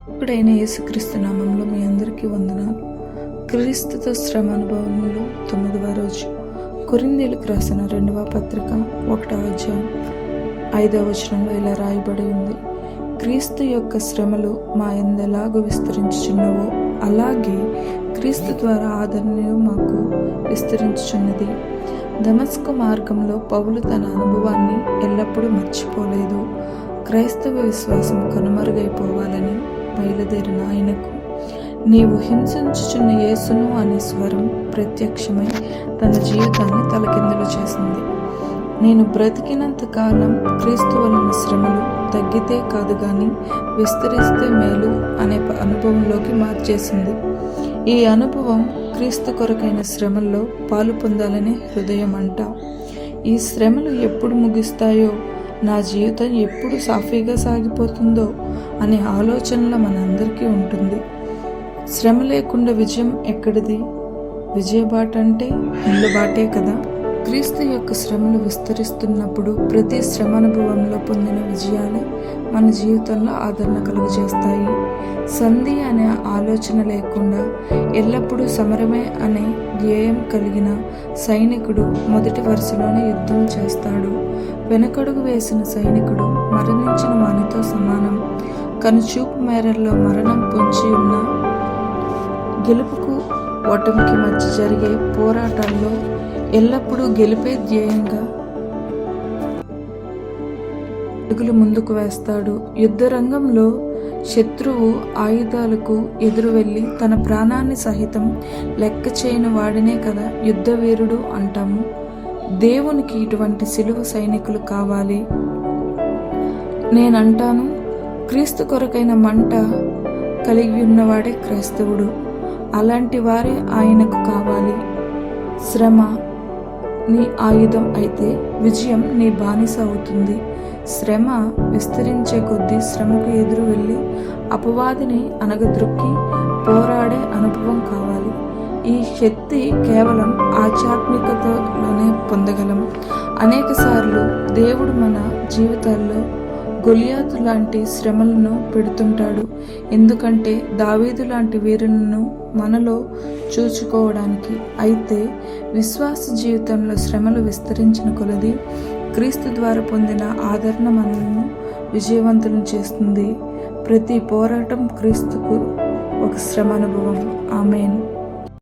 ఇప్పుడైన యేసుక్రీస్తు నామంలో మీ అందరికీ వందనాలు. క్రీస్తుతో శ్రమ అనుభవంలో 9వ రోజు. కొరింథీయులకు రాసిన 2వ పత్రిక 1వ అధ్యాయం 5వ వచనంలో ఇలా రాయబడి ఉంది: క్రీస్తు యొక్క శ్రమలు మా యందెలాగు విస్తరించుచున్నవో అలాగే క్రీస్తు ద్వారా ఆదరణను మాకు విస్తరించుచున్నది. దమస్కు మార్గంలో పౌలు తన అనుభవాన్ని ఎల్లప్పుడూ మర్చిపోలేదు. క్రైస్తవ విశ్వాసం కనుమరుగైపోవాలని బయలుదేరిన ఆయనకు నీవు హింసించుచున్న యేసును అనే స్వరం ప్రత్యక్షమై తన జీవితాన్ని తలకిందులు చేసింది. నేను బ్రతికినంత కాలం క్రీస్తు వలన శ్రమలు తగ్గితే కాదు గాని విస్తరిస్తే మేలు అనే అనుభవంలోకి మార్చేసింది. ఈ అనుభవం క్రీస్తు కొరకైన శ్రమల్లో పాలు పొందాలనే హృదయం అంట. ఈ శ్రమలు ఎప్పుడు ముగిస్తాయో, నా జీవితం ఎప్పుడు సాఫీగా సాగిపోతుందో అనే ఆలోచనలో మనందరికీ ఉంటుంది. శ్రమ లేకుండా విజయం ఎక్కడిది? విజయబాట అంటే ఇల్లు బాటే కదా. క్రీస్తు యొక్క శ్రమలు విస్తరిస్తున్నప్పుడు ప్రతి శ్రమ అనుభవంలో పొందిన విజయాలే మన జీవితంలో ఆదరణ కలుగజేస్తాయి. సంధి అనే ఆలోచన లేకుండా ఎల్లప్పుడూ సమరమే అనే ధ్యేయం కలిగిన సైనికుడు మొదటి వరుసలోనే యుద్ధం చేస్తాడు. వెనకడుగు వేసిన సైనికుడు మరణించిన వానితో సమానం. కనుచూపు మేరల్లో మరణం పొంచి ఉన్న గెలుపుకు ఓటమికి మధ్య జరిగే పోరాటాల్లో ఎల్లప్పుడూ గెలిపే ధ్యేయంగా అడుగులు ముందుకు వేస్తాడు. యుద్ధ రంగంలో శత్రువు ఆయుధాలకు ఎదురు వెళ్ళి తన ప్రాణాన్ని సహితం లెక్క చేయని వాడినే కదా యుద్ధ వీరుడు అంటాము. దేవునికి ఇటువంటి సిలువ సైనికులు కావాలి. నేనంటాను, క్రీస్తు కొరకైన మంట కలిగి ఉన్నవాడే క్రైస్తవుడు. అలాంటి వారే ఆయనకు కావాలి. శ్రమ నీ ఆయుధం అయితే విజయం నీ బానిస అవుతుంది. శ్రమ విస్తరించే కొద్దీ శ్రమకు ఎదురు వెళ్ళి అపవాదిని అనగద్రొక్కి పోరాడే అనుభవం కావాలి. ఈ శక్తి కేవలం ఆధ్యాత్మికతలోనే పొందగలం. అనేక సార్లు దేవుడు మన జీవితాల్లో గొలియాతు లాంటి శ్రమలను పెడుతుంటాడు. ఎందుకంటే దావీదు లాంటి వీరులను మనలో చూచుకోవడానికి. అయితే విశ్వాస జీవితంలో శ్రమలు విస్తరించిన కొలది క్రీస్తు ద్వారా పొందిన ఆదరణ మనల్ని విజయవంతులను చేస్తుంది. ప్రతి పోరాటం క్రీస్తుకు ఒక శ్రమ అనుభవం. ఆమేన్.